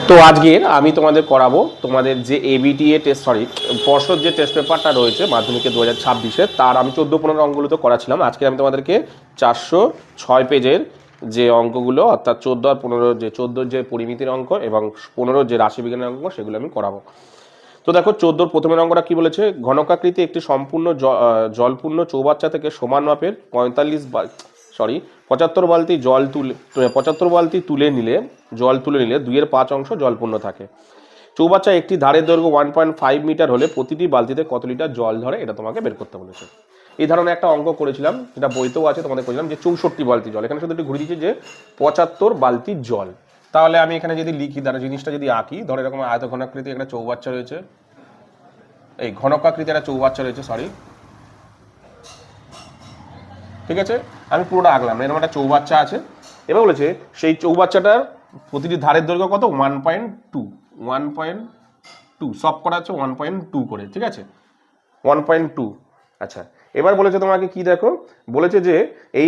তো আজকের আমি তোমাদের করাবো তোমাদের যে এবিটিএ টেস্ট পর্ষদ যে টেস্ট পেপারটা রয়েছে মাধ্যমিকে 2026-এর তার আমি 14-15 অঙ্কগুলো তো করাছিলাম। আজকে আমি তোমাদেরকে 406 পেজের যে অঙ্কগুলো অর্থাৎ 14 আর 15 যে 14 যে পরিমিতির অঙ্ক এবং 15 যে রাশিবিজ্ঞানের অঙ্ক সেগুলো আমি করাবো। তো দেখো 14 প্রথমের অঙ্কটা কি বলেছে, ঘনকাকৃতি একটি সম্পূর্ণ জলপূর্ণ চৌবাচ্চা থেকে সমান মাপের 75 বালতি জল তুলে 75 বালতি জল তুলে নিলে 2/5 অংশ জলপূর্ণ থাকে। চৌবাচ্চা একটি ধারের দৈর্ঘ্য 1.5 মিটার হলে প্রতিটি বালতিতে কত লিটার জল ধরে এটা তোমাকে বের করতে বলেছে। এই ধরনের একটা অঙ্ক করেছিলাম, যেটা বইতেও আছে, তোমাদের করেছিলাম যে 64 বালতি জল, এখানে শুধু একটু ঘুরে দিচ্ছে যে 75 বালতি জল। তাহলে আমি এখানে যদি লিখি, ধরো জিনিসটা যদি আঁকি, ধরো এরকম আয়ত ঘনকাকৃতি একটা চৌবাচ্চা রয়েছে, এই ঘনকাকৃতি একটা চৌবাচ্চা রয়েছে, ঠিক আছে, আমি পুরোটা আঁকলাম, এরকম একটা চৌবাচ্চা আছে। এবার বলেছে সেই চৌবাচ্চাটার প্রতিটি ধারের দৈর্ঘ্য কত, 1.2 সব করা আছে 1.2 করে, ঠিক আছে, 1.2। আচ্ছা, এবার বলেছে তোমাকে কি, দেখো বলেছে যে এই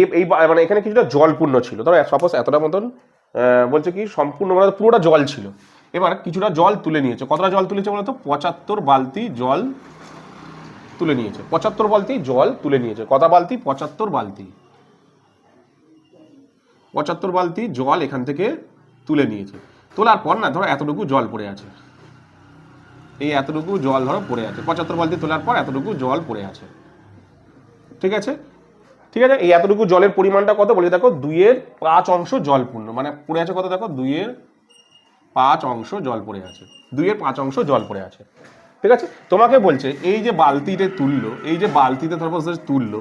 মানে এখানে কিছুটা জলপূর্ণ ছিল, ধরো সাপোজ এতটা মতন, বলছে কি সম্পূর্ণ মানে পুরোটা জল ছিল। এবার কিছুটা জল তুলে নিয়েছে, কতটা জল তুলেছে বলতো, 75 বালতি জল তুলে নিয়েছে, 75 বালতি জল তুলে নিয়েছে। কটা বালতি, 75 বালতি, 75 বালতি জল এখান থেকে তুলে নিয়েছে। তোলার পর না ধরো এতটুকু জল পড়ে আছে, এই এতটুকু জল ধরো পড়ে আছে, 75 বালতি তোলার পর এতটুকু জল পড়ে আছে, ঠিক আছে, ঠিক আছে। এই এতটুকু জলের পরিমাণটা কত বলে, দেখো 2/5 অংশ জলপূর্ণ, মানে পড়ে আছে কত, দেখো 2/5 অংশ জল পড়ে আছে, 2/5 অংশ জল পড়ে আছে, ঠিক আছে। তোমাকে বলছে এই যে বালতিতে তুললো, এই যে বালতিতে ধরো তুললো,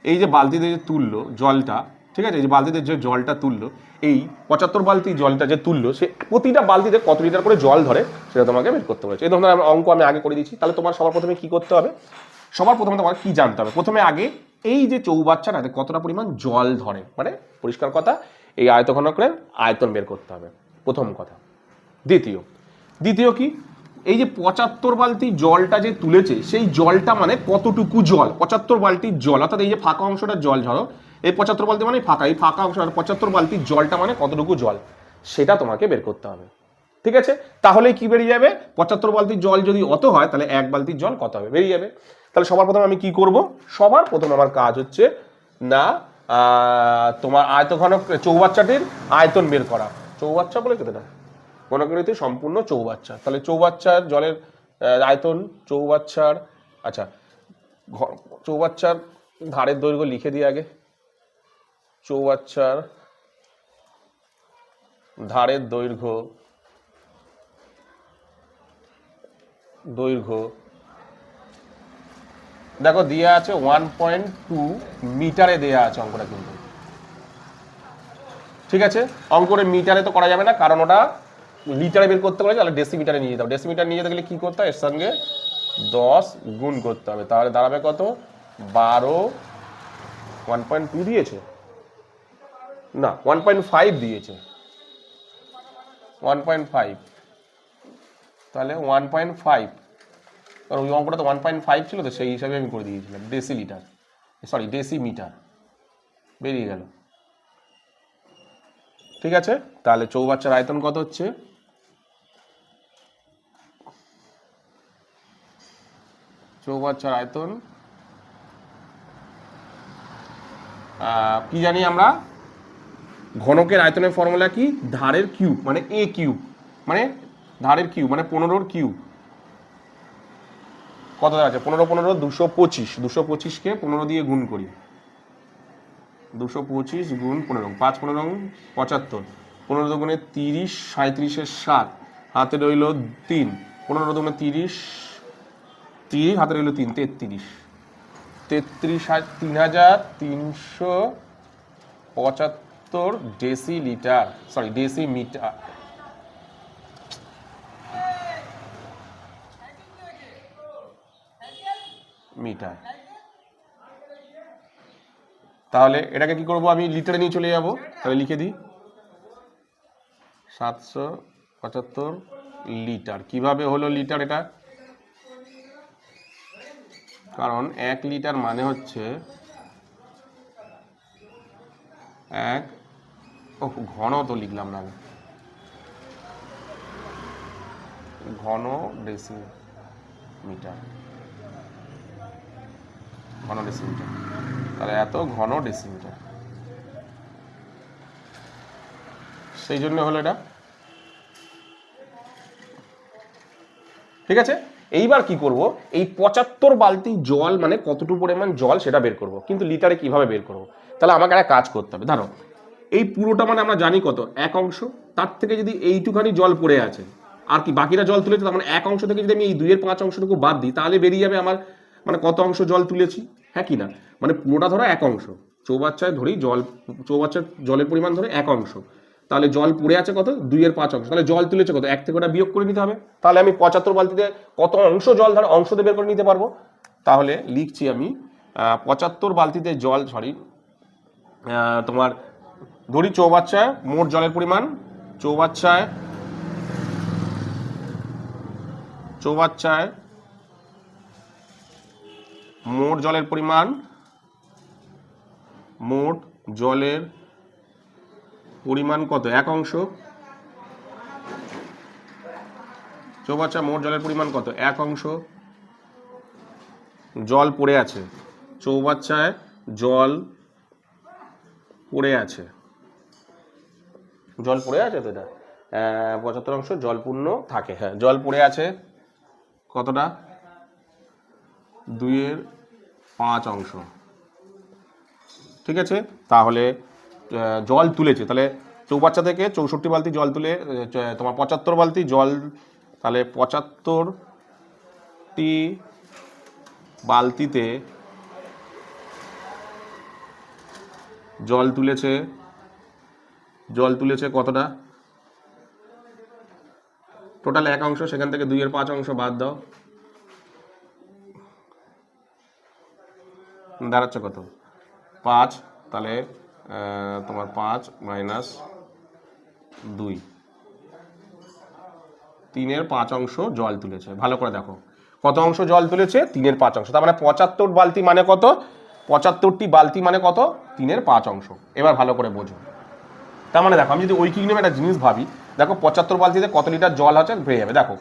এই যে বালতিতে যে তুললো জলটা, ঠিক আছে, এই যে বালতিতে যে জলটা তুললো, এই 75 বালতি জলটা যে তুললো, সে প্রতিটা বালতিতে কত লিটার করে জল ধরে সেটা তোমাকে বের করতে বলেছে। এই ধরনের অঙ্ক আমি আগে করে দিচ্ছি। তাহলে তোমার সবার প্রথমে কি করতে হবে, সবার প্রথমে তোমার কি জানতে হবে, প্রথমে আগে এই যে চৌবাচ্চাটাতে কতটা পরিমাণ জল ধরে, মানে পরিষ্কার কথা এই আয়তঘনকের আয়তন বের করতে হবে, প্রথম কথা। দ্বিতীয় কি, এই যে 75 বালতি জলটা যে তুলেছে সেই জলটা মানে কতটুকু জল, 75 বালতির জল, অর্থাৎ এই যে ফাঁকা অংশটা জল ধরো, এই 75 বালতি মানে ফাঁকা, এই ফাঁকা অংশ 75 বালতির জলটা মানে কতটুকু জল সেটা তোমাকে বের করতে হবে, ঠিক আছে। তাহলে কি বেরিয়ে যাবে, 75 বালতির জল যদি অত হয় তাহলে 1 বালতির জল কত হবে বেরিয়ে যাবে। তাহলে সবার প্রথমে আমি কি করব, সবার প্রথমে আমার কাজ হচ্ছে না তোমার আয়তঘনক চৌবাচ্চাটির আয়তন বের করা। চৌবাচ্চা বলে কেটে না, ঘনকাকৃতি সম্পূর্ণ চৌবাচ্চা, তাহলে চৌবাচ্চার জলের আয়তন, চৌবাচ্চার, আচ্ছা চৌবাচ্চার ধারের দৈর্ঘ্য লিখে দিই আগে, চৌবাচ্চার ধারের দৈর্ঘ্য দেখো দেওয়া আছে 1.2 মিটারে দেওয়া আছে অঙ্কটা, কিন্তু ঠিক আছে। অঙ্করে মিটারে তো করা যাবে না, কারণ ওটা লিটারে বের করতে পারে, তাহলে ডেসিমিটারে নিয়ে যেতে হবে। ডেসিমিটার নিয়ে যেতে গেলে কি করতে হবে, এর সঙ্গে 10 গুণ করতে হবে, তাহলে দাঁড়াবে কত, 12, 1.2 দিয়েছে না 1.5 দিয়েছে, 1.5, তাহলে 1.5, কারণ ওই অঙ্কটা তো 1.5 ছিল, তো সেই হিসাবে আমি করে দিয়েছিলাম, ডেসিমিটার বেরিয়ে গেল, ঠিক আছে। তাহলে চৌবাচ্চার আয়তন কত হচ্ছে, চৌবাচ্চার আয়তন কি জানি আমরা, ঘনকের আয়তনের ফর্মুলা কি, ধারের কিউব মানে এ কিউব, মানে ধারের কিউব মানে 15 কিউব, কত আছে 15 15 225, 225কে 15 দিয়ে গুণ করি, 225 গুণ 15, 5 15 75, 15 দুগুণে 30, 37-এর 7, হাতে রইল 3, 15 দুগুণে 30, হাতে রইল 3, 33, 33,375 ডেসিলিটার, ডেসিমিটার, মিটার। তাহলে এটাকে কি করব, আমি লিটারে নিয়ে চলে যাব, তাহলে লিখে দিই 775 লিটার। কিভাবে হলো লিটার এটা, কারণ 1 লিটার মানে হচ্ছে ঘন তো লিখলাম না, ঘন ডেসিমিটার, ঘন ডেসিমিটার, তাহলে এত ঘন ডেসিমিটার, সেই জন্য হলো এটা। ঠিক আছে, এইবার কি করব, এই 75 বালতি জল মানে কতটুকু পরিমাণ জল সেটা বের করব, কিন্তু লিটারে কিভাবে বের করব। তাহলে আমাকে একটা কাজ করতে হবে, ধরো এই পুরোটা মানে আমরা জানি কত, 1 অংশ, তার থেকে যদি এইটুখানি জল পড়ে আছে আর কি বাকিটা জল তুলেছে, তার মানে 1 অংশ থেকে যদি আমি এই 2/5 অংশটুকু বাদ দিই, তাহলে বেরিয়ে যাবে আমার মানে কত অংশ জল তুলেছি, হ্যাঁ কি না। মানে পুরোটা ধরো 1 অংশ, চৌবাচ্চায় ধরি জল, চৌবাচ্চার জলের পরিমাণ ধরে 1 অংশ, তাহলে জল পড়ে আছে কত, 2/5 অংশ, তাহলে জল তুলেছে কত, 1 থেকে ওটা বিয়োগ করে নিতে হবে। তাহলে আমি 75 বালতিতে কত অংশ জল ধরে অংশতে বের করে নিতে পারবো। তাহলে লিখছি আমি 75 বালতিতে জল, সরি তোমার ধরি চৌবাচ্চায় মোট জলের পরিমাণ, চৌবাচ্চায় মোট জলের পরিমাণ, মোট জলের পরিমাণ কত, 1 অংশ, চৌবাচ্চা মোট জলের পরিমাণ কত, 1 অংশ, জল পড়ে আছে, চৌবাচ্চায় জল পড়ে আছে, জল পড়ে আছে তো এটা 75 অংশ জল পূর্ণ থাকে, হ্যাঁ জল পড়ে আছে কতটা, 2/5 অংশ। ঠিক আছে, তাহলে জল তুলেছে, তাহলে চৌবাচ্চা থেকে 64 বালতি জল তুলে তোমার 75 বালতি জল, তাহলে 75টি বালতিতে জল তুলেছে কতটা, টোটাল 1 অংশ, সেখান থেকে 2/5 অংশ বাদ দাও, দাঁড়াচ্ছে কত, 5, তাহলে তোমার 5 - 2, 3/5 অংশ জল তুলেছে। ভালো করে দেখো কত অংশ জল তুলেছে, 3/5 অংশ, তার মানে 75 বালতি মানে কত, 75টি বালতি মানে কত, 3/5 অংশ। এবার ভালো করে বোঝো, তার মানে দেখো আমি যদি ঐকিক নিয়মে একটা জিনিস ভাবি, দেখো 75 বালতিতে কত লিটার জল আছে পেয়ে যাবে। দেখো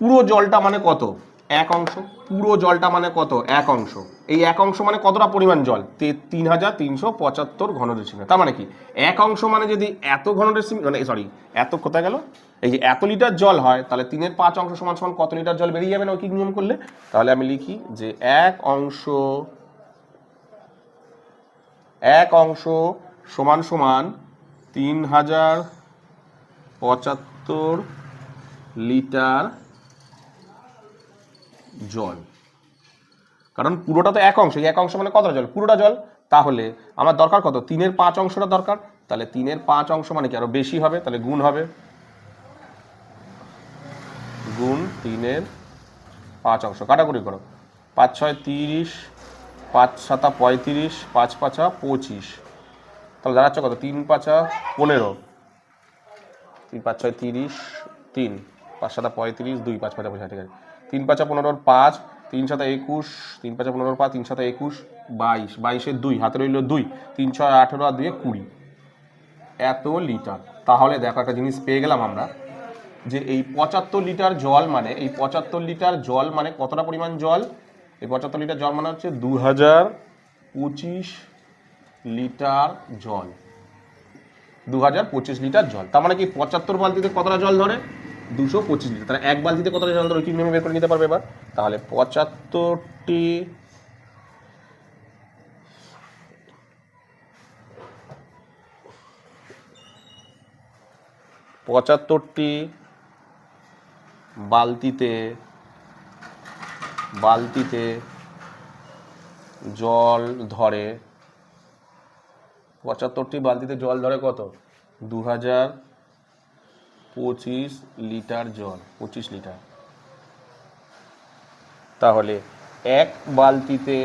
পুরো জলটা মানে কত, 1 অংশ, পুরো জলটা মানে কত, 1 অংশ, এই 1 অংশ মানে কতটা পরিমাণ জল, 3375 ঘন ডেসিমিটার। তার মানে কি 1 অংশ মানে যদি এত ঘন ডেসিমিটার, মানে সরি এত কোথায় গেল, এই যে এত লিটার জল হয়, তাহলে 3/5 অংশ সমান সমান কত লিটার জল বেরিয়ে যাবে না ঐকিক নিয়ম করলে। তাহলে আমি লিখি যে 1 অংশ সমান সমান 3075 লিটার জল, কারণ পুরোটা তো 1 অংশ, 1 অংশ মানে কতটা জল, পুরোটা জল। তাহলে আমার দরকার কত, 3/5 অংশটা দরকার, তাহলে 3/5 অংশ মানে কি আরো বেশি হবে, তাহলে গুণ হবে, গুণ 3/5 অংশ, কাটাকুটি করো, 5 × 6 = 30, 5 × 7 = 35, 5 × 5 = 25, তাহলে দাঁড়াচ্ছে কত, 3 × 5 = 15, 3 × 5 = 30, 3 5 × 7 = 35, 2 5 × 5 = 25, ঠিক আছে, 3 × 5 = 15, 5 3 × 7 = 21, 3 × 5 = 15, 5 3 × 7 = 21, 22, 22 2 হাতে রইল 2, 3 × 6 = 18 আর 2 = 20, এত লিটার। তাহলে দেখো একটা জিনিস পেয়ে গেলাম আমরা, যে এই 75 লিটার জল মানে, এই 75 লিটার জল মানে কতটা পরিমাণ জল, এই 75 লিটার জল মানে হচ্ছে 2025 লিটার জল, 2025 লিটার জল। তার মানে কি 75 বালতিতে কতটা জল ধরে, 225 লিটার, তাহলে এক বালতিতে কতটা জল ধরে ঐকিক নিয়মে বের করে নিতে পারবে এবার। তাহলে 75টি বালতিতে জল ধরে, 75টি বালতিতে জল ধরে কত, 2025 লিটার জল, 25 লিটার। তাহলে এক বালতিতে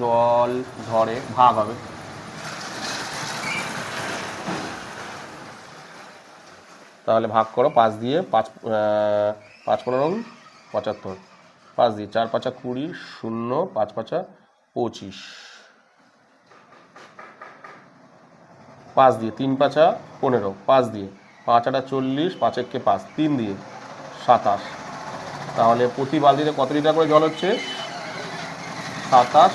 জল ধরে, ভাগ হবে, তাহলে ভাগ করো 5 দিয়ে, 5 5 15 75, 5 দিয়ে 4 5 20, 0 5 5 25, 5 দিয়ে 3 5 15, 5 দিয়ে 5 8 40, 5 1 5, 3 দিয়ে 27, তাহলে প্রতি বালতিতে কত লিটার করে জল হচ্ছে? 27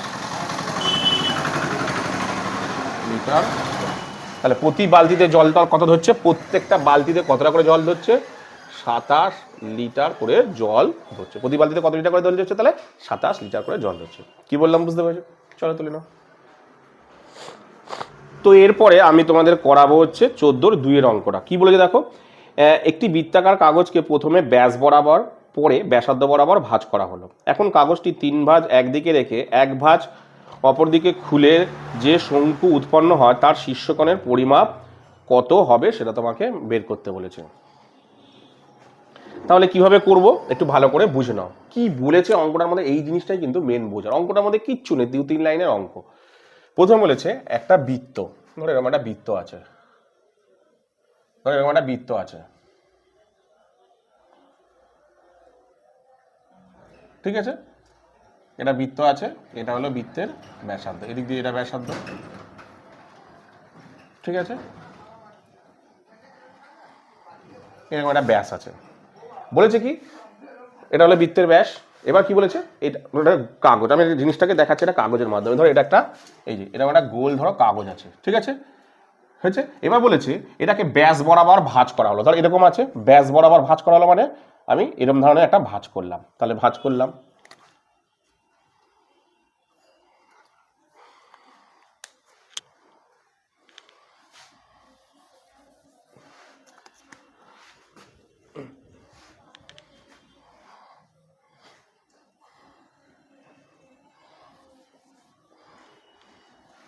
লিটার। তাহলে প্রতি বালতিতে জলটা কত ধরছে? প্রত্যেকটা বালতিতে কতটা করে জল ধরছে? 27 লিটার করে জল ধরছে। প্রতি বালতিতে কত লিটার করে জল ধরছে? তাহলে 27 লিটার করে জল ধরছে। কি বললাম বুঝতে পেরেছো? চলো তুলে নাও। তো এরপরে আমি তোমাদের করাবো হচ্ছে 14-2 অঙ্কটা। কি বলেছে দেখো, একটি বৃত্তাকার কাগজকে প্রথমে ব্যাস বরাবর, পরে ব্যাসার্ধ বরাবর ভাঁজ করা হলো। এখন কাগজটি 3 ভাঁজ একদিকে রেখে 1 ভাঁজ অপরদিকে খুলে যে শঙ্কু উৎপন্ন হয় তার শীর্ষকোণের পরিমাপ কত হবে সেটা তোমাকে বের করতে বলেছে। তাহলে কিভাবে করব একটু ভালো করে বুঝে নাও। কি বলেছে অঙ্কটার মধ্যে, এই জিনিসটাই কিন্তু মেন বোঝার। অঙ্কটার মধ্যে কিচ্ছু নেই, 2-3 লাইনের অঙ্ক। প্রথম বলেছে একটা বৃত্ত, ধরো এরকম একটা বৃত্ত আছে, ধরো এরকম একটা বৃত্ত আছে, ঠিক আছে? এটা বৃত্ত আছে, এটা হলো বৃত্তের ব্যাসার্ধ, এদিক দিয়ে এটা ব্যাসার্ধ, ঠিক আছে? এরকম একটা ব্যাস আছে। বলেছে কি এটা হলো বৃত্তের ব্যাস। এবার কি বলেছে, এটা কাগজ, আমি জিনিসটাকে দেখাচ্ছি এটা কাগজের মাধ্যমে। ধরো এটা একটা, এই যে এরকম একটা গোল ধরো কাগজ আছে, ঠিক আছে? হয়েছে। এবার বলেছে এটাকে ব্যাস বরাবর ভাঁজ করা হলো। ধরো এরকম আছে, ব্যাস বরাবর ভাঁজ করা হলো মানে আমি এরকম ধরনের একটা ভাঁজ করলাম। তাহলে ভাঁজ করলাম,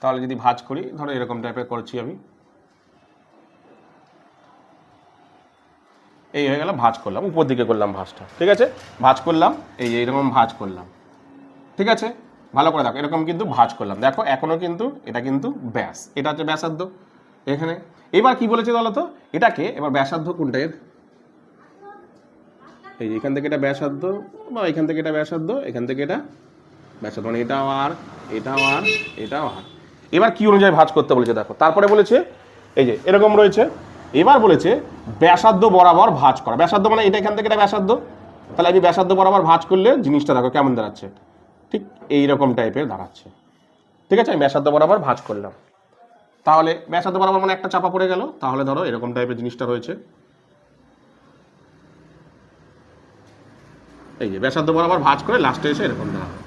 তাহলে যদি ভাঁজ করি, ধরো এরকম টাইপের করছি আমি, এই হয়ে গেল ভাঁজ করলাম, উপর দিকে করলাম ভাঁজটা, ঠিক আছে? ভাঁজ করলাম, এই এইরকম ভাঁজ করলাম, ঠিক আছে? ভালো করে দেখো, এরকম কিন্তু ভাঁজ করলাম, দেখো এখনো কিন্তু এটা কিন্তু ব্যাস, এটা হচ্ছে ব্যাসার্ধ এখানে। এবার কি বলেছে বলো তো, এটাকে এবার ব্যাসার্ধ কোনটা এর, এই এখান থেকে এটা ব্যাসার্ধ, বা এখান থেকে এটা ব্যাসার্ধ, এখান থেকে এটা ব্যাসার্ধ, মানে এটাও আর, এটাও আর, এটাও আর। এবার কি অনুযায়ী ভাঁজ করতে বলেছে দেখো, তারপরে বলেছে এই যে এরকম রয়েছে। এবার বলেছে ব্যাসার্ধ বরাবর ভাঁজ করা। ব্যাসার্ধ মানে এটা এখান থেকে এটা ব্যাসার্ধ, তাহলে আমি ব্যাসার্ধ বরাবর ভাঁজ করলে জিনিসটা দেখো কেমন দাঁড়াচ্ছে, ঠিক এইরকম টাইপের দাঁড়াচ্ছে, ঠিক আছে? আমি ব্যাসার্ধ বরাবর ভাঁজ করলাম, তাহলে ব্যাসার্ধ বরাবর মানে একটা চাপা পড়ে গেল, তাহলে ধরো এরকম টাইপের জিনিসটা রয়েছে, এই যে ব্যাসার্ধ বরাবর ভাঁজ করে লাস্টে এসে এরকম দাঁড়াবে,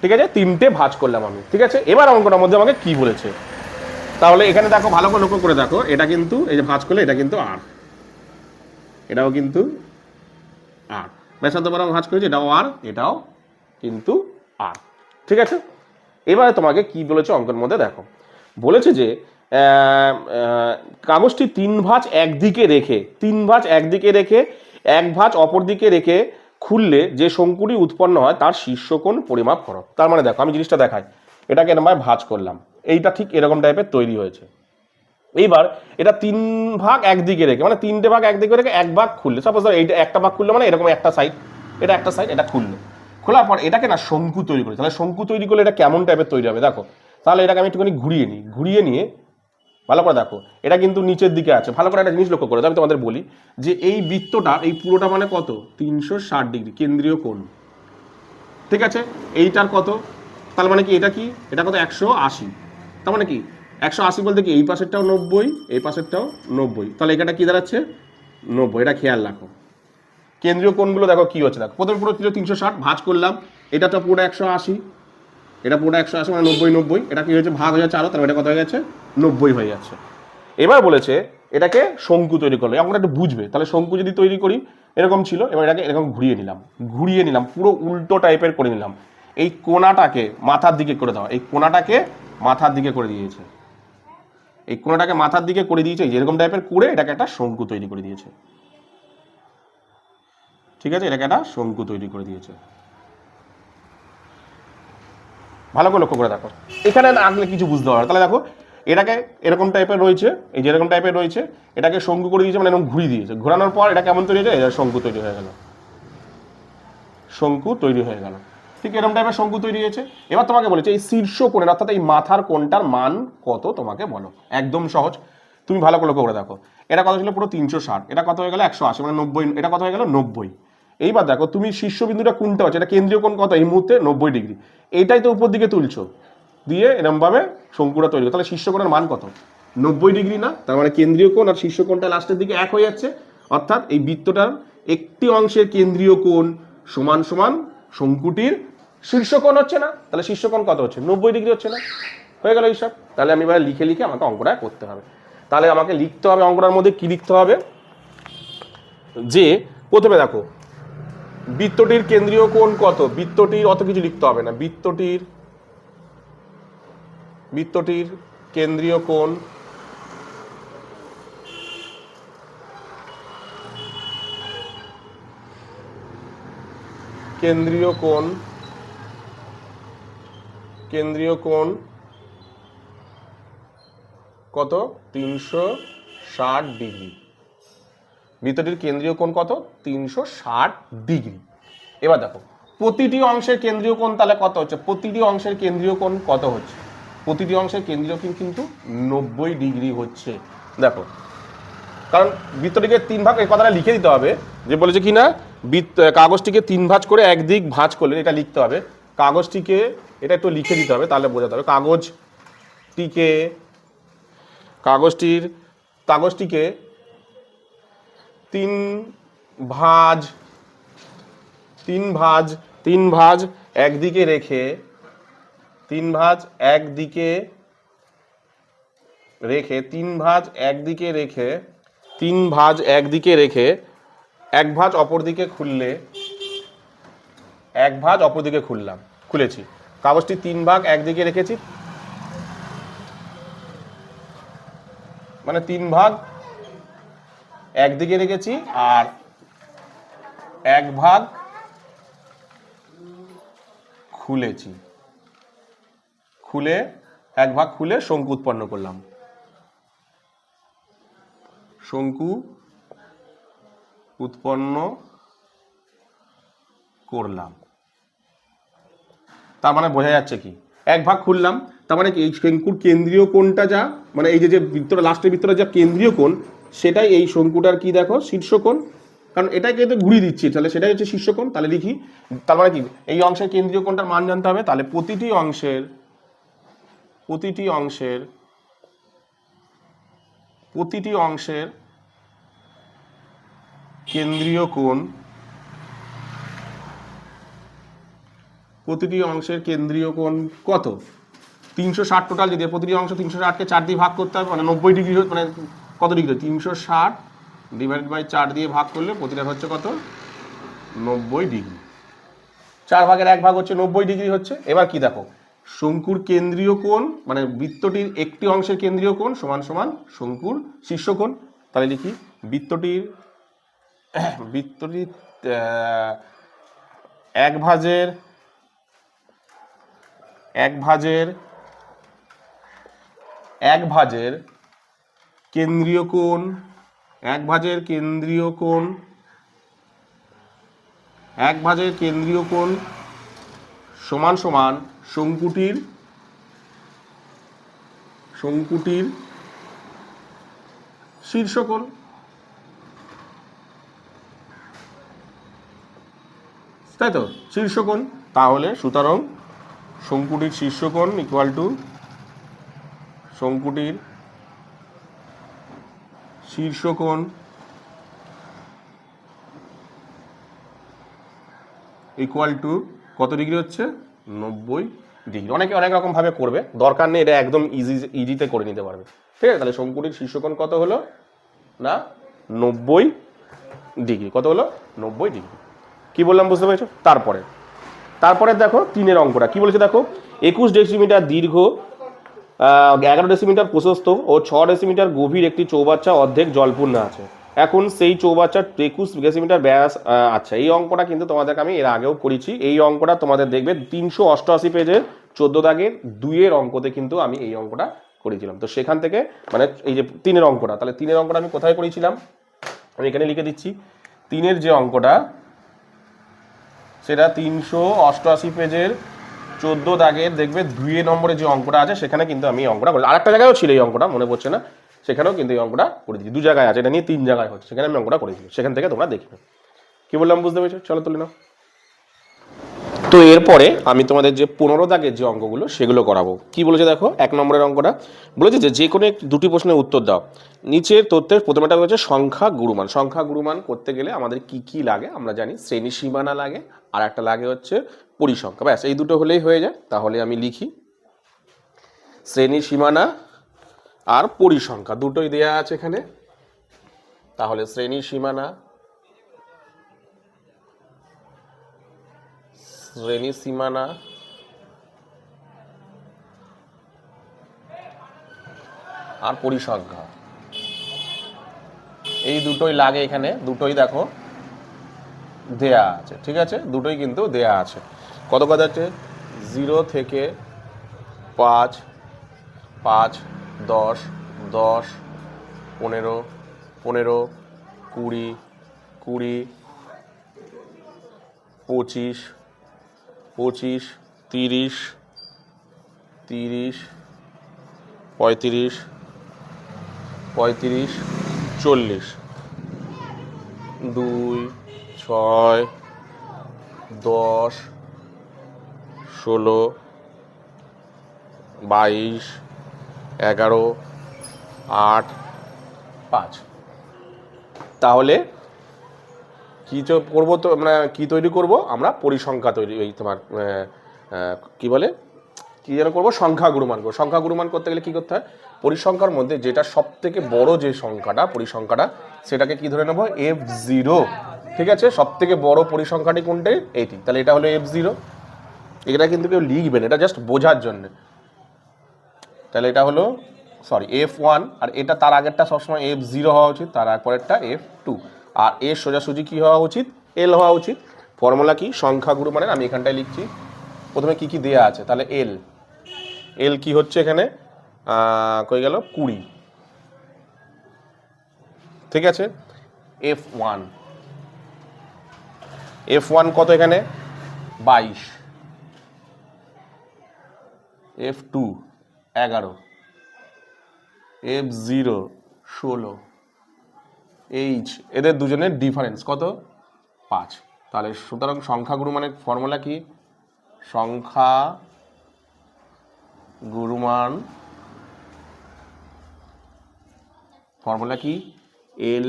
ঠিক আছে? 3টে ভাঁজ করলাম আমি, ঠিক আছে? এবার অঙ্কটার মধ্যে আমাকে কি বলেছে, তাহলে এখানে দেখো ভালো করে লক্ষ্য করে দেখো, এটা কিন্তু এই যে ভাঁজ করলে এটা কিন্তু আর, এটাও কিন্তু আর, ব্যাসার্ধ বরাবর ভাঁজ করেছি, এটাও আর, এটাও কিন্তু আর, ঠিক আছে? এবারে তোমাকে কি বলেছে অঙ্কের মধ্যে দেখো, বলেছে যে কাগজটি 3 ভাঁজ একদিকে রেখে, 3 ভাঁজ একদিকে রেখে 1 ভাঁজ অপর দিকে রেখে খুললে যে শঙ্কুটি উৎপন্ন হয় তার শীর্ষকোণ পরিমাপ করো। তার মানে দেখো আমি জিনিসটা দেখাই, এটাকে এরকম ভাঁজ করলাম, এইটা ঠিক এরকম টাইপের তৈরি হয়েছে। এইবার এটা 3 ভাগ একদিকে রেখে, মানে 3টে ভাগ একদিকে রেখে 1 ভাগ খুললে, সাপোজ ধর এইটা একটা ভাগ খুললে, মানে এরকম একটা সাইড, এটা একটা সাইড, এটা খুললো, খোলার পর এটাকে না শঙ্কু তৈরি করি। তাহলে শঙ্কু তৈরি করলে এটা কেমন টাইপের তৈরি হবে দেখো, তাহলে এটাকে আমি একটুখানি ঘুরিয়ে নিই, ঘুরিয়ে নিয়ে ভালো করে দেখো, এটা কিন্তু নিচের দিকে আছে। ভালো করে একটা জিনিস লক্ষ্য করো, আমি তোমাদের বলি যে এই বৃত্তটা, এই পুরোটা মানে কত, 360 ডিগ্রি কেন্দ্রীয় কোণ, ঠিক আছে? এইটার কত, তার মানে কি এটা কি, এটা কত 180, তার মানে কি 180 বলতে কি এই পাশেরটাও 90, এই পাশেরটাও 90, তাহলে এটা কি দাঁড়াচ্ছে 90। এটা খেয়াল রাখো, কেন্দ্রীয় কোণগুলো দেখো কি হচ্ছে, দেখো প্রথমে পুরো ছিল 360, ভাঁজ করলাম, এটা তো পুরো 180, এটা পুরো 180 মানে 90, এটা কি হয়েছে ভাগ হয়ে যাচ্ছে আরো, তাহলে এটা কত হয়ে যাচ্ছে 90 হয়ে যাচ্ছে। এবার বলেছে এটাকে শঙ্কু তৈরি করলো, আমরা একটু বুঝবে, তাহলে শঙ্কু যদি তৈরি করি এরকম ছিল, এবার এটাকে এরকম ঘুরিয়ে নিলাম পুরো উল্টো টাইপের করে নিলাম। এই কোণাটাকে মাথার দিকে করে দেওয়া, এই কোণাটাকে মাথার দিকে করে দিয়েছে, এই কোণাটাকে মাথার দিকে করে দিয়েছে, এরকম টাইপের করে এটাকে একটা শঙ্কু তৈরি করে দিয়েছে, ঠিক আছে? এটাকে একটা শঙ্কু তৈরি করে দিয়েছে। ভালো করে লক্ষ্য করে দেখো, এখানে আগলে কিছু বুঝতে পারবে। তাহলে দেখো এটাকে এরকম টাইপের রয়েছে, এই যে এরকম টাইপের রয়েছে, এটাকে শঙ্কু করে দিয়েছে, মানে এরকম ঘুরিয়ে দিয়েছে, ঘোরানোর পর এটা কেমন তৈরি হয়েছে, এটা শঙ্কু তৈরি হয়ে গেল, শঙ্কু তৈরি হয়ে গেল, ঠিক এরকম টাইপের শঙ্কু তৈরি হয়েছে। এবার তোমাকে বলেছে এই শীর্ষ কোণের, অর্থাৎ এই মাথার কোণটার মান কত তোমাকে বলো, একদম সহজ। তুমি ভালো করে লক্ষ্য করে দেখো, এটা কত ছিল পুরো 360, এটা কত হয়ে গেল 180, মানে 90, এটা কত হয়ে গেল 90। এইবার দেখো তুমি শীর্ষবিন্দুটা কোনটা হচ্ছে, এটা কেন্দ্রীয় কোণ কত এই মুহূর্তে 90 ডিগ্রি, এইটাই তো উপর দিকে তুলছো দিয়ে এরমভাবে শঙ্কুটা তৈরি, তাহলে শীর্ষকোণের মান কত 90 ডিগ্রি না, তার মানে কেন্দ্রীয় কোণ আর শীর্ষকোণটা লাস্টের দিকে এক হয়ে যাচ্ছে, অর্থাৎ এই বৃত্তটার একটি অংশের কেন্দ্রীয় কোণ সমান সমান শঙ্কুটির শীর্ষকোণ হচ্ছে না, তাহলে শীর্ষকোণ কত হচ্ছে 90 ডিগ্রি হচ্ছে না, হয়ে গেল এইসব। তাহলে আমি এবার লিখে লিখে আমাকে অঙ্কটা করতে হবে, তাহলে আমাকে লিখতে হবে অঙ্কটার মধ্যে কি লিখতে হবে, যে প্রথমে দেখো বৃত্তটির কেন্দ্রীয় কোণ কত, বৃত্তটির অত কিছু লিখতে হবে না, বৃত্তটির কেন্দ্রীয় কোণ কত 360 ডিগ্রি, বৃত্তটির কেন্দ্রীয় কোণ কত 360 ডিগ্রি। এবার দেখো প্রতিটি অংশের কেন্দ্রীয় কোণ তাহলে কত হচ্ছে, প্রতিটি অংশের কেন্দ্রীয় কোণ কত হচ্ছে, প্রতিটি অংশের কেন্দ্রীয় কোণ কিন্তু 90 ডিগ্রি হচ্ছে। দেখো কারণ বৃত্তটিকে 3 ভাগ, এই কথাটা লিখে দিতে হবে, যে বলেছে কি না কাগজটিকে 3 ভাঁজ করে একদিক ভাঁজ করলে, এটা লিখতে হবে, কাগজটিকে এটা একটু লিখে দিতে হবে, তাহলে বোঝাতে হবে, কাগজটিকে 3 ভাঁজ একদিকে রেখে, 3 ভাঁজ একদিকে রেখে এক ভাঁজ অপর দিকে খুলেছি, কাগজটি 3 ভাগ একদিকে রেখেছি, মানে 3 ভাগ একদিকে রেখেছি আর 1 ভাগ খুলেছি, খুলে শঙ্কু উৎপন্ন করলাম, তার মানে বোঝা যাচ্ছে কি 1 ভাগ খুললাম, তার মানে এই শঙ্কুর কেন্দ্রীয় কোণটা যা, মানে এই যে বৃত্তটা লাস্টের বৃত্তটা যা কেন্দ্রীয় কোণ, সেটাই এই শঙ্কুটার কি দেখো শীর্ষকোণ, কারণ এটাকে তো ঘুরিয়ে দিচ্ছি, তাহলে সেটাই হচ্ছে শীর্ষকোণ। তাহলে লিখি, তার মানে কি এই অংশের কেন্দ্রীয় কোণটার মান জানতে হবে, তাহলে প্রতিটি অংশের কেন্দ্রীয় কোণ কত 360 টোটাল, যদি প্রতিটি অংশ 360কে 4 দিয়ে ভাগ করতে হবে, মানে 90 ডিগ্রি, মানে কত ডিগ্রি 360 ডিভাইডেড বাই 4 দিয়ে ভাগ করলে প্রতিটা হচ্ছে কত 90 ডিগ্রি, 4 ভাগের 1 ভাগ হচ্ছে 90 ডিগ্রি হচ্ছে। এবার কি দেখো শঙ্কুর কেন্দ্রীয় কোণ, মানে বৃত্তটির একটি অংশের কেন্দ্রীয় কোণ সমান সমান শঙ্কুর শীর্ষকোণ, তাহলে লিখি বৃত্তটির এক ভাজের কেন্দ্রীয় কোণ সমান সমান শঙ্কুটির শীর্ষকোণ, তাই তো শীর্ষকোণ, তাহলে সুতরাং শঙ্কুটির শীর্ষকোণ ইকুয়াল টু শঙ্কুটির শীর্ষকোণ ইকুয়াল টু কত ডিগ্রি হচ্ছে 90 ডিগ্রি। অনেকে অনেক রকম ভাবে করবে, দরকার নেই, এটা একদম ইজিতে করে নিতে পারবে, ঠিক আছে। তাহলে শঙ্কুটির শীর্ষকোণ কত হলো না 90 ডিগ্রি, কত হলো 90 ডিগ্রি। কি বললাম বুঝতে পেরেছো? তারপরে দেখো 3-এর অঙ্কটা কি বলেছে দেখো, 21 ডেসিমিটার দীর্ঘ, 11 ডেসিমিটার প্রশস্ত ও 6 ডেসিমিটার গভীর একটি চৌবাচ্চা অর্ধেক জলপূর্ণ আছে। এখন সেই চৌবাচ্চার 21 ডেসিমিটার ব্যাস। আচ্ছা, এই অঙ্কটা কিন্তু তোমাদেরকে আমি এর আগেও করেছি, এই অঙ্কটা তোমাদের দেখবে 388 পেজের 14 দাগের 2-এর অঙ্কতে কিন্তু আমি এই অঙ্কটা করেছিলাম। তো সেখান থেকে মানে এই যে 3-এর অঙ্কটা, তাহলে 3-এর অঙ্কটা আমি কোথায় করেছিলাম, আমি এখানে লিখে দিচ্ছি। 3-এর যে অঙ্কটা সেটা 388 পেজের 14 দাগের দেখবে 2 নম্বরে যে অঙ্কটা আছে, সেখানে কিন্তু আমি এই অঙ্কটা করি। আরেকটা জায়গায়ও ছিল এই অঙ্কটা, মনে পড়ছে না, সেখানেও কিন্তু এই অঙ্কটা করে দিচ্ছি। 2 জায়গায় আছে, এটা নিয়ে 3 জায়গায় হচ্ছে, সেখানে আমি অঙ্কটা করে দিচ্ছি, সেখান থেকে তোমরা দেখবে। কি বললাম বুঝতে পেরেছো? চলো তুলে নাও। তো এরপরে আমি তোমাদের যে 15 দাগের যে অঙ্কগুলো সেগুলো করাবো। কি বলেছে দেখো, 1 নম্বরের অঙ্কটা বলেছে যে কোনো দুটি প্রশ্নের উত্তর দাও। নিচের তথ্যের প্রথমটা হচ্ছে সংখ্যা গুরুমান। সংখ্যা গুরুমান করতে গেলে আমাদের কি কি লাগে আমরা জানি, শ্রেণী সীমানা লাগে, আর একটা লাগে হচ্ছে পরিসংখ্যা। ব্যাস এই দুটো হলেই হয়ে যায়। তাহলে আমি লিখি শ্রেণী সীমানা আর পরিসংখ্যা, দুটোই দেয়া আছে এখানে। তাহলে শ্রেণী সীমানা, শ্রেণী সীমানা আর পরিসংখ্যা, এই দুটোই লাগে এখানে, দুটোই দেখো দেয়া আছে। ঠিক আছে, দুটোই কিন্তু দেয়া আছে। কত কত আছে? 0 থেকে 5, 5, 10, 10, 15, 15, 20, 20, 25, 25, 30, 30, 35, 35, 40, 2, 6, 10, 16, 22, 11, 8, 5। তাহলে কি করবো তো, মানে কি তৈরি করব আমরা? পরিসংখ্যা তৈরি, এই তোমার কি বলে, কি যেন করবো, সংখ্যা গুরুমান করবো। সংখ্যা গুরুমান করতে গেলে কি করতে হয়? পরিসংখ্যার মধ্যে যেটা সব থেকে বড় যে সংখ্যাটা, পরিসংখ্যাটা, সেটাকে কি ধরে নেবো? F0। ঠিক আছে, সব থেকে বড় পরিসংখ্যাটি কোনটি? এইটি। তাহলে এটা হলো F0। এটা কিন্তু কেউ লিখবেন, এটা জাস্ট বোঝার জন্য। তাহলে এটা হলো F1, আর এটা তার আগেরটা সবসময় F0 হওয়া উচিত, তার পরেরটা F2, আর এর সোজাসুজি কি হওয়া উচিত? L হওয়া উচিত। ফর্মুলা কি? সংখ্যা গুরুমানের আমি এখানটায় লিখছি। প্রথমে কি কি দেয়া আছে? তাহলে L কি হচ্ছে এখানে? কই গেল? 20। ঠিক আছে, F1 কত এখানে? 22, F2 11, F0 16, H এদের দুজনের ডিফারেন্স কত? 5। তাহলে সুতরাং সংখ্যা গুরুমানের ফর্মুলা কি? সংখ্যা গুরুমান ফর্মুলা কি? L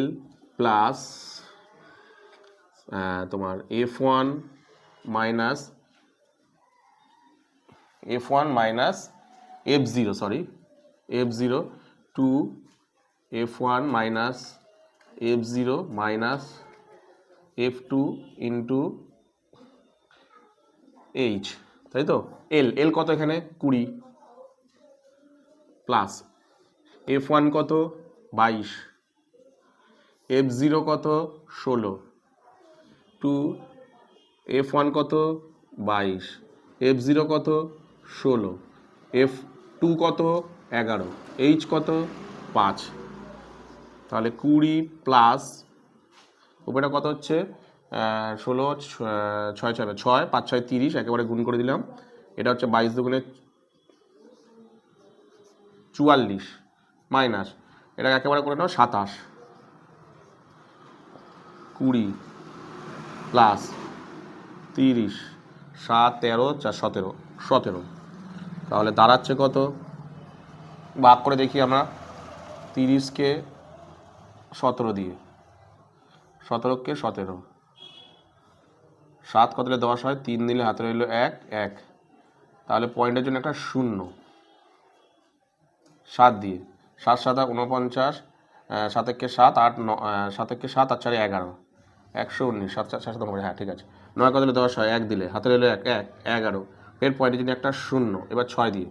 প্লাস তোমার F1 minus F0, F0 to F1 minus F0 minus F2 into H, তাই তো? L কত এখানে? 20, প্লাস F1 কত? 22, F0 কত? 16, টু F1 কত? 22, F0 কত? 16, F2 কত? 11, H কত? 5। তাহলে 20 প্লাস উপরেটা কত হচ্ছে? 16, 6 6, 5 6 30, একেবারে গুণ করে দিলাম। এটা হচ্ছে 22 দুগুণে 44, মাইনাস এটা একেবারে করে নাও 27, 20 প্লাস 30, 7 13 4 17। তাহলে দাঁড়াচ্ছে কত? ভাগ করে দেখি আমরা। 30কে 17 দিয়ে, 17কে 17, 7 কত দিলে 10 হয়? 3 দিলে হাতে রইল 1 1। তাহলে পয়েন্টের জন্য একটা 0, 7 দিয়ে, 7 7 49, 7 1 7 8 7 1 7 8 4 11, 119, 7 7 7 হ্যাঁ ঠিক আছে। 9 কত দিলে 10 হয়? 1 দিলে হাতে রইল 1 1 11। এর পয়েন্টের জন্য একটা 0। এবার 6 দিয়ে,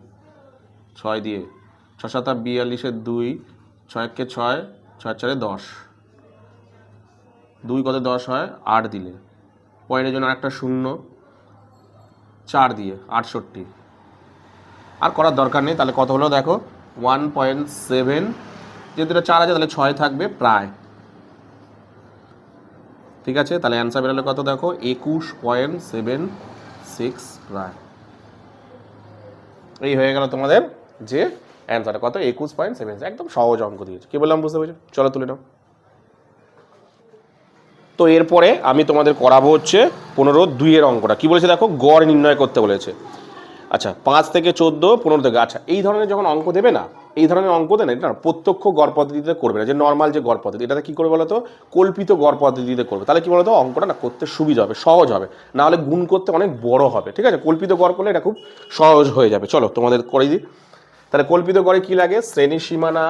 6 দিয়ে, 6 7 42 2, 6 1 6, 6 4 10, 2 কত 10 হয়? 8 দিলে পয়েন্টের জন্য আরেকটা 0, 4 দিয়ে 68। আর করার দরকার নেই। তাহলে কত হলো দেখো? 1.7। যেহেতু এটা 4 আছে তাহলে 6 থাকবে প্রায়। ঠিক আছে, তাহলে অ্যান্সার বেরোলে কত দেখো? 21.76 প্রায়। এই হয়ে গেল তোমাদের যে অ্যান্সারটা কত 21.7। একদম সহজ অঙ্ক দিয়েছে। কি বললাম বুঝতে পেরেছো? চলো তুলে নাও। তো এরপরে আমি তোমাদের করাবো হচ্ছে 15-2 অঙ্কটা। কি বলেছে দেখো, গড় নির্ণয় করতে বলেছে। আচ্ছা 5 থেকে 14, 15 থেকে, আচ্ছা এই ধরনের যখন অঙ্ক দেবে না, এই ধরনের অঙ্ক দেন এটা না প্রত্যক্ষ গড় পদ্ধতিতে করবে না, যে নর্মাল যে গড় পদ্ধতি, এটাতে কী করবে বলো তো, কল্পিত গড় পদ্ধতিতে করবে। তাহলে কি বলতো, অঙ্কটা না করতে সুবিধা হবে, সহজ হবে, না হলে গুণ করতে অনেক বড় হবে। ঠিক আছে, কল্পিত গড় করলে এটা খুব সহজ হয়ে যাবে। চলো তোমাদের করে দিই। তাহলে কল্পিত গড়ে কি লাগে, শ্রেণী সীমানা,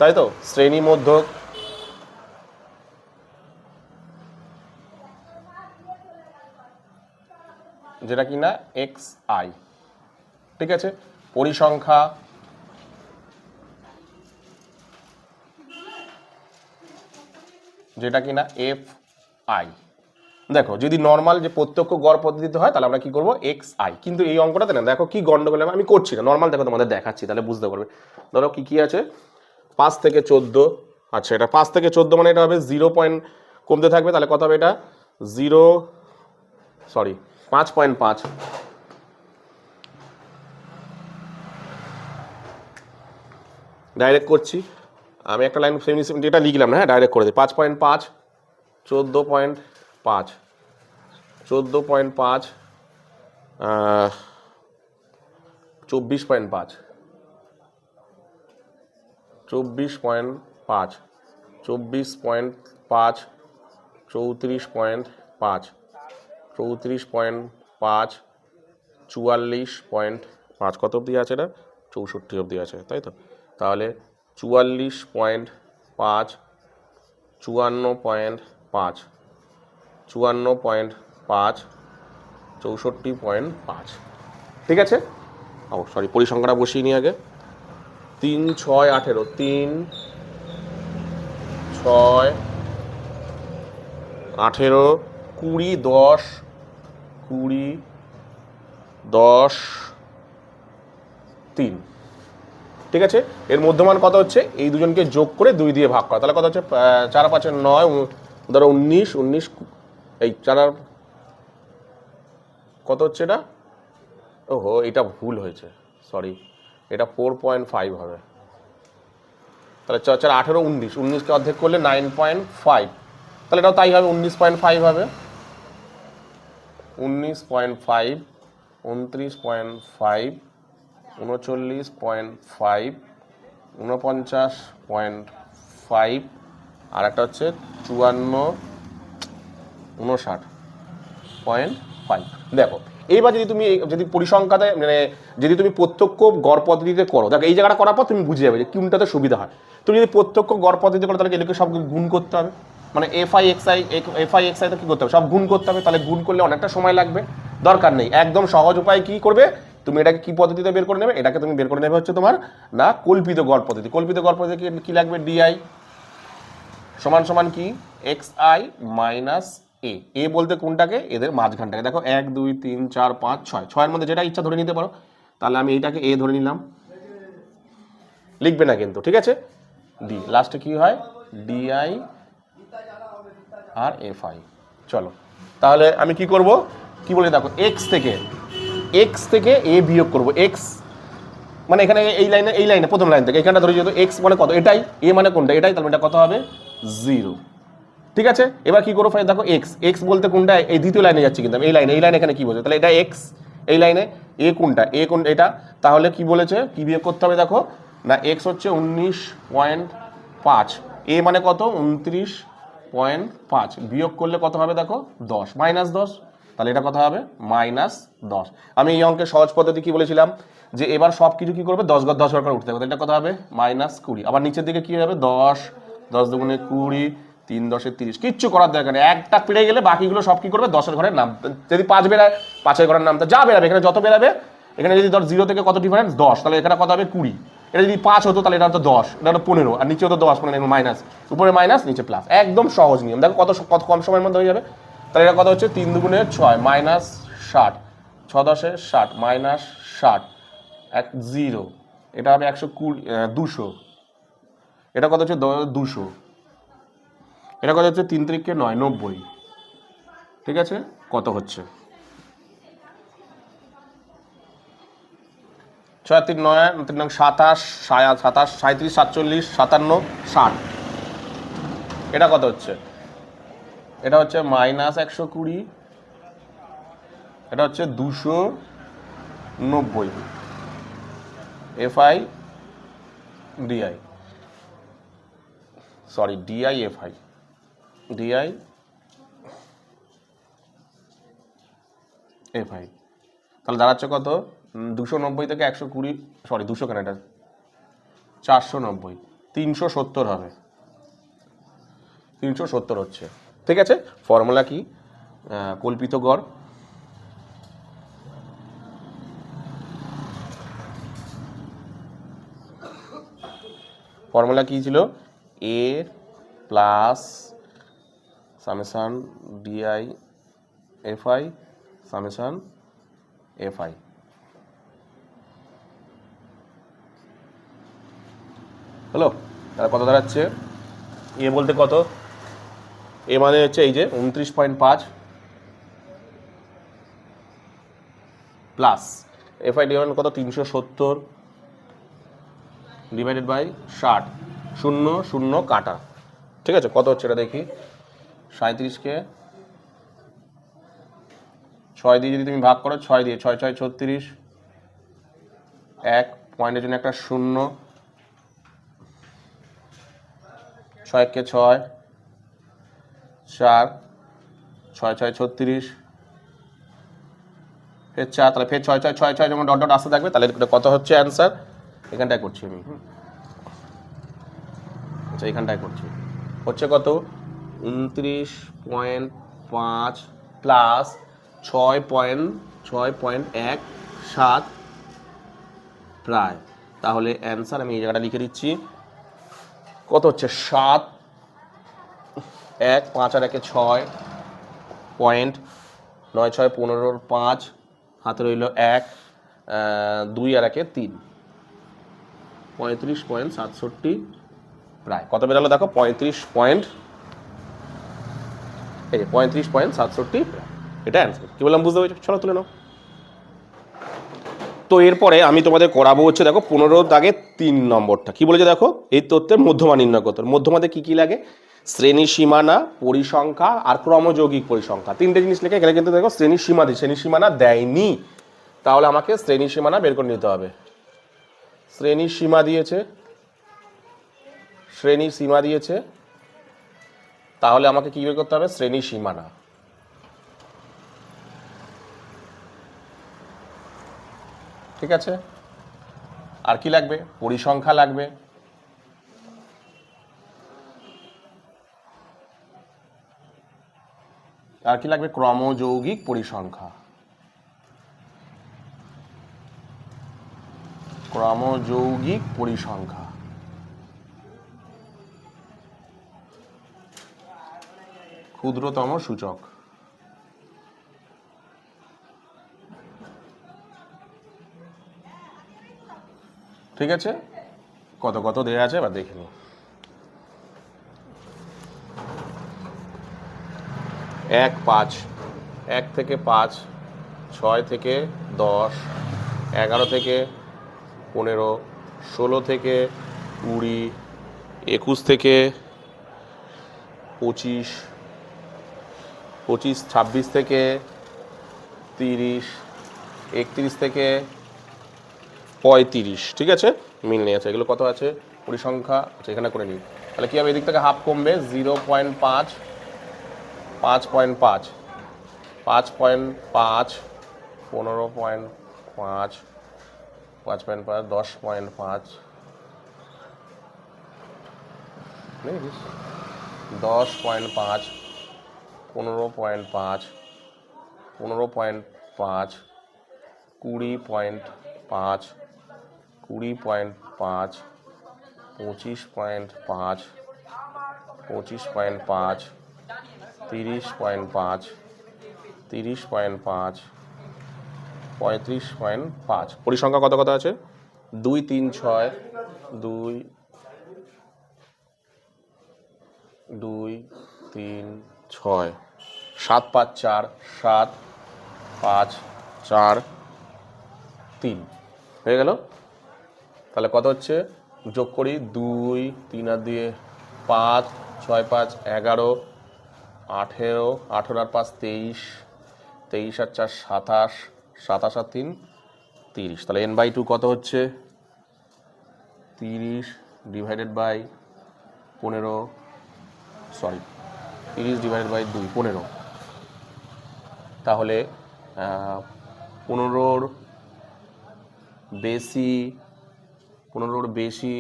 তাই তো, শ্রেণী মধ্যক, যেটা কিনা এক্স আই, ঠিক আছে, পরিসংখ্যা, যেটা কিনা এফ আই। দেখো যদি নর্মাল যে প্রত্যক্ষ গড় পদ্ধতিতে হয় তাহলে আমরা কি করব, এক্স আই। কিন্তু এই অঙ্কটাতে না দেখো কি গন্ডগোল, আমি করছি না, নর্মাল দেখো তোমাদের দেখাচ্ছি তাহলে বুঝতে পারবে। ধরো কি কি আছে, 5 থেকে 14, আচ্ছা এটা 5 থেকে 14 মানে এটা হবে 0 পয়েন্ট কমতে থাকবে, তাহলে কত হবে এটা 5.5। ডাইরেক্ট করছি আমি, একটা লাইন যেটা লিখলাম না, হ্যাঁ ডাইরেক্ট করে দিই। 5.5, 14.5, 14.5, 24.5, 24.5, 24.5, 34.5, 34.5, 44.5, কত অবধি আছে এটা, 64 অবধি আছে, তাই তো। তাহলে 44.5, 54.5, 54.5, 64.5, ঠিক আছে। ও সরি, পরিসংখ্যাটা বসিয়ে নিই আগে। 3, 6, 18, 3, 6, 18, 20, 10, 20, 10, 3, ঠিক আছে। এর মধ্যমান কত হচ্ছে, এই দুজনকে যোগ করে 2 দিয়ে ভাগ করা, তাহলে কত হচ্ছে 4 5 9, ধরো 19, 19, এই 4 কত হচ্ছে এটা, ওহো এটা ভুল হয়েছে, সরি, এটা 4.5 হবে। তাহলে 4 4 18, 19, 19কে অর্ধেক করলে 9.5, তাহলে এটাও তাই হবে, 19.5 হবে। 19.5, 29.5, 39.5, 49.5, আর একটা হচ্ছে 59.5। দেখো এইবার যদি পরিসংখ্যাতে মানে যদি তুমি প্রত্যক্ষ গড় পদ্ধতিতে করো, দেখো এই জায়গাটা করার পর তুমি বুঝে যাবে যে কোনটাতে সুবিধা হয়। তুমি যদি প্রত্যক্ষ গড় পদ্ধতিতে করো তাহলে এগুলোকে সব গুণ করতে হবে, মানে এফআই এক্সআই তো কি করতে হবে, সব গুণ করতে হবে। তাহলে গুণ করলে অনেকটা সময় লাগবে, দরকার নেই। একদম সহজ উপায় কি করবে, তুমি এটাকে কি পদ্ধতিতে বের করে নেবে, এটাকে তুমি বের করে নেবে হচ্ছে তোমার না কল্পিত গড় পদ্ধতি। কল্পিত গড় পদ্ধতি কি লাগবে, ডিআই সমান সমান কি এক্স আই মাইনাস এ। এ বলতে কোনটাকে, এদের মাঝখানটাকে। দেখো 1 2 3 4 5 6, 6 মধ্যে যেটা ইচ্ছা ধরে নিতে পারো। তাহলে আমি এইটাকে এ ধরে নিলাম, লিখবে না কিন্তু, ঠিক আছে। ডি লাস্টে কি হয়, ডিআই আর এফ আই। চলো তাহলে আমি কি করব, কি বলে দেখো, এক্স থেকে এ বিয়োগ করব। এক্স মানে এখানে এই লাইনে প্রথম লাইন থেকে এখানটা ধরে যেহেতু এক্স মানে কত, এটাই, এ মানে কোনটা এটাই, তাহলে এটা কত হবে 0, ঠিক আছে। এবার কি করবো, দেখো এক্স বলতে কোনটা, এই দ্বিতীয় লাইনে যাচ্ছি কিন্তু এই লাইনে এখানে কি বলছে, তাহলে এটা এক্স, এই লাইনে এ কোনটা, এটা, তাহলে কি বলেছে, কি বিয়োগ করতে হবে দেখো না, এক্স হচ্ছে 19.5, এ মানে কত 29.5, বিয়োগ করলে কত হবে দেখো 10, -10, তাহলে এটা কত হবে -10। আমি এই অঙ্কের সহজ পদ্ধতি কি বলেছিলাম, যে এবার সব কিছু কি করবে 10 ঘর 10 ঘর করে উঠতে হবে, এটা কত হবে -20। আবার নিচের দিকে কি হবে 10, 10 দুগুণে 20, 3 10 30, কিচ্ছু করার দরকার নেই। একটা পেরে গেলে বাকিগুলো সব কি করবে 10-এর ঘরের নাম, যদি 5 বেরায় 5-এর ঘরের নামটা যা বেরাবে, এখানে যত বেরাবে, এখানে যদি ধর 0 থেকে কত ডিফারেন্স 10, তাহলে এখানে কত হবে 20। এটা যদি 5 হতো তাহলে এটা হতো 10, এটা হতো 15, আর নিচে হতো 10, মানে মাইনাস, উপরে মাইনাস নিচে প্লাস, একদম সহজ নিয়ম। দেখো কত কম সময়ের মধ্যে হয়ে যাবে। তাহলে এটা কত হচ্ছে 3 দুগুণে 6 -60, 6 10 60 -60, 0, এটা হবে 120, 200, এটা কত হচ্ছে 200, এটা কত হচ্ছে 3 3 9 90, ঠিক আছে, কত হচ্ছে? 6 3 9 3 9 27, 27 37 47 57 60। এটা কত হচ্ছে? এটা হচ্ছে -120, এটা হচ্ছে 290 FI DI, sorry DI FI, DI FI। তাহলে দাঁড়াচ্ছে কত? 290 থেকে 120, সরি 200 কেন, এটা 490, 370 হবে, 370 হচ্ছে। ঠিক আছে, ফর্মুলা কি? কল্পিত গড় ফর্মুলা কি ছিল? A plus summation DI FI summation FI। হলো? তাহলে কত দাঁড়াচ্ছে? এ বলতে কত? এ মানে হচ্ছে এই যে 29.5 প্লাস FI ডিভাইড কত? 370 ডিভাইডেড বাই 60, 0 0 কাটা। ঠিক আছে, কত হচ্ছে এটা দেখি। 37কে 6 দিয়ে যদি তুমি ভাগ করো, 6 দিয়ে 6 6 36, 1 পয়েন্টের জন্য একটা 0, 6 কে 6, 4 6 6 36, ফের 4, তাহলে ফের 6 6 6 6 যেমন ডট ডট আসতে থাকবে। তাহলে কত হচ্ছে অ্যান্সার? এখানটায় করছি আমি, আচ্ছা এখানটায় করছি। হচ্ছে কত? 29.5 প্লাস 6.17 প্রায়। তাহলে অ্যান্সার আমি এই জায়গাটা লিখে দিচ্ছি। কত হচ্ছে? 7, 1 5 আর 1 6 পয়েন্ট, 9 6 15 5, হাতে রইল 1, 2 আর 1 3, 35.67 প্রায়। কত বেরালো দেখো? 35.67। এটা অ্যান্সার। কি বললাম বুঝতে পেরেছো? চলো তুলে নাও। তো এরপরে আমি তোমাদের করাবো হচ্ছে দেখো 15 দাগে 3 নম্বরটা। কি বলেছে দেখো? এই তথ্যের মধ্যমা নির্ণয় করতে। মধ্যমাতে কি কি লাগে? শ্রেণী সীমানা, পরিসংখ্যা আর ক্রমযৌগিক পরিসংখ্যা, 3টে জিনিস লিখে গেলে কিন্তু দেখো শ্রেণী সীমা দিই, শ্রেণী সীমানা দেয়নি, তাহলে আমাকে শ্রেণী সীমানা বের করে নিতে হবে। শ্রেণী সীমা দিয়েছে, শ্রেণী সীমা দিয়েছে, তাহলে আমাকে কি বের করতে হবে? শ্রেণী সীমানা। ঠিক আছে, আর কি লাগবে? পরিসংখ্যা লাগবে, আর কি লাগবে? ক্রমযৌগিক পরিসংখ্যা, ক্রমযৌগিক পরিসংখ্যা। ক্ষুদ্রতম সূচক। ঠিক আছে, কত কত দেয়া আছে এবার দেখে নিই। 1 5, 1 থেকে 5, 6 থেকে 10, 11 থেকে 15, 16 থেকে 20, 21 থেকে 25, 25 26 থেকে 30, 31 থেকে 35। ঠিক আছে, মিল নেই আছে। এগুলো কত আছে? পরিসংখ্যা। আচ্ছা এখানে করে নিই। তাহলে কী হবে? এদিক থেকে হাফ কমবে, 0.5, 5.5, 5.5, 15.5, 5.5, 10.5, 10.5, 15.5, 15.5, 20.5, 20.5, 25.5, 25.5, 30.5, 30.5, 35.5। পরিসংখ্যা কত কত আছে? 2 3 6, 2 2 3 6, 7 5 4 7 5 4 3 হয়ে গেল। তাহলে কত হচ্ছে যোগ করি, 2 3 আর দিয়ে 5 6 5 11 18 18 আর 5 23 23 আর 4 27 27 আর 3 30। তাহলে n/2 কত হচ্ছে 30 divided by 15 sorry 30 divided by 2 15। তাহলে 15-র বেশি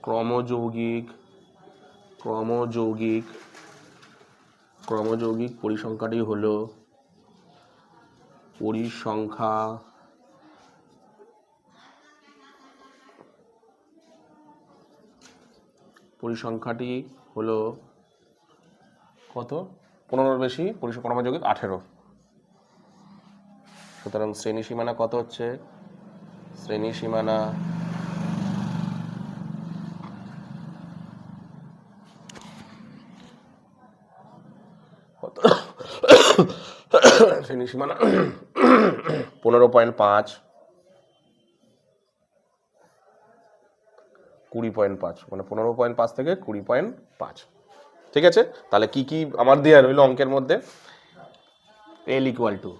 ক্রমযৌগিক পরিসংখ্যাটি হলো পরিসংখ্যাটি হলো কত, 15-র বেশি ক্রমযৌগিক 18। সুতরাং শ্রেণী সীমানা কত হচ্ছে, শ্রেণী সীমানা কত শ্রেণী সীমানা 15.5 20.5 মানে 15.5 থেকে 20.5। ঠিক আছে, তাহলে কি কি আমার দেওয়া রইল অঙ্কের মধ্যে, এল ইকুয়াল টু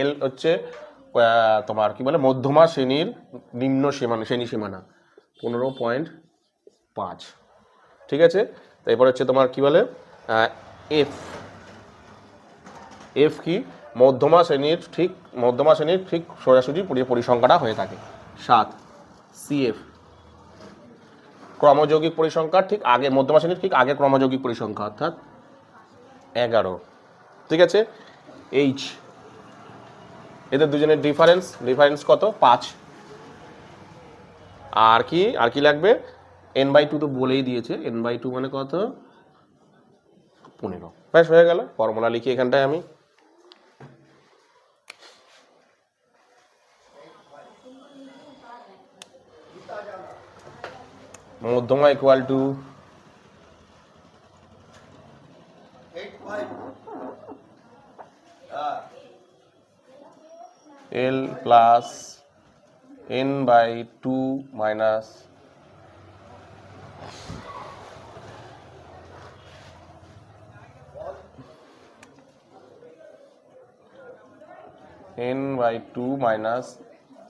এল হচ্ছে তোমার কি বলে মধ্যমা শ্রেণীর নিম্ন শ্রেণী সীমানা 15.5। ঠিক আছে, এরপর হচ্ছে তোমার কি বলে এফ কি মধ্যমা শ্রেণীর ঠিক সোজাসুজি পরিসংখ্যাটা হয়ে থাকে 7। সিএফ ক্রমযৌগিক পরিসংখ্যার ঠিক আগে, মধ্যমা শ্রেণীর ঠিক আগে ক্রমযৌগিক পরিসংখ্যা অর্থাৎ 11। ঠিক আছে, এইচ এদের দুজনের ডিফারেন্স কত 5। আর কি লাগবে n/2 তো বলেই দিয়েছে, n/2 মানে কত 15। ব্যাস হয়ে গেল। ফর্মুলা লিখি এখানটায় আমি, মধ্যমা equal to L plus n/2 minus n/2 minus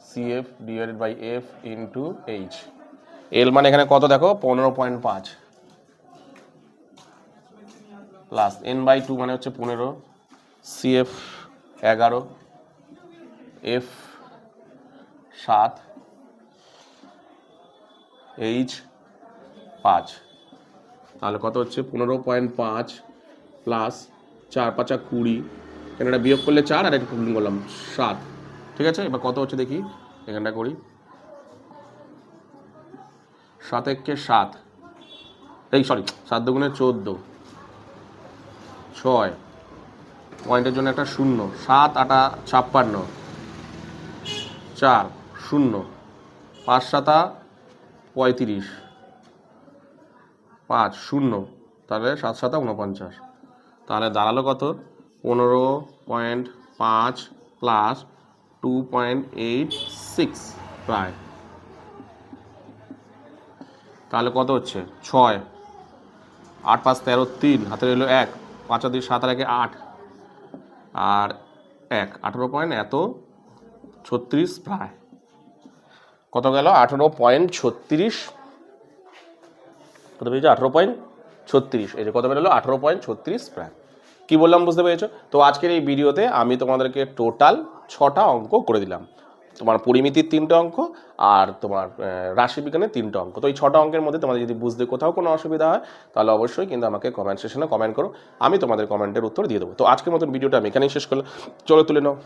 CF divided by F into H। L মানে এখানে কত দেখো 15.5 প্লাস n/2 মানে হচ্ছে 15, CF 11, F 7, H 5। তাহলে কত হচ্ছে 15.5 প্লাস 4 5 20, এখানে বিয়োগ করলে 4 আর একটা গুণ করলাম 7। ঠিক আছে, এবার কত হচ্ছে দেখি এখানটা করি, 7 একে 7 7 দুগুণে 14, 6 পয়েন্টের জন্য একটা 0, 7 8 56, 4 0, 5 7 35, 5 0, তাহলে 7 7 49। তাহলে দাঁড়ালো কত 15.5 প্লাস 2.86 প্রায়। তাহলে কত হচ্ছে 6 8 5 13 3, হাতে রইল 1, 5 আর 2 7 আর 1 8 আর 1 18.36 প্রায়। কত গেল 18.36, কত পেয়েছো 18.36, এই যে কত বেরোলো 18.36 প্রায়। কি বললাম বুঝতে পেরেছো? তো আজকের এই ভিডিওতে আমি তোমাদেরকে টোটাল 6টা অঙ্ক করে দিলাম, তোমার পরিমিতির 3টে অঙ্ক আর তোমার রাশিবিজ্ঞানের 3টে অঙ্ক। তো এই 6টা অঙ্কের মধ্যে তোমাদের যদি বুঝতে কোথাও কোনো অসুবিধা হয় তাহলে অবশ্যই কিন্তু আমাকে কমেন্ট সেকশনে কমেন্ট করো, আমি তোমাদের কমেন্টের উত্তর দিয়ে দেবো। তো আজকের মতন ভিডিওটা আমি এখানেই শেষ করলাম, চলো তুলে নাও।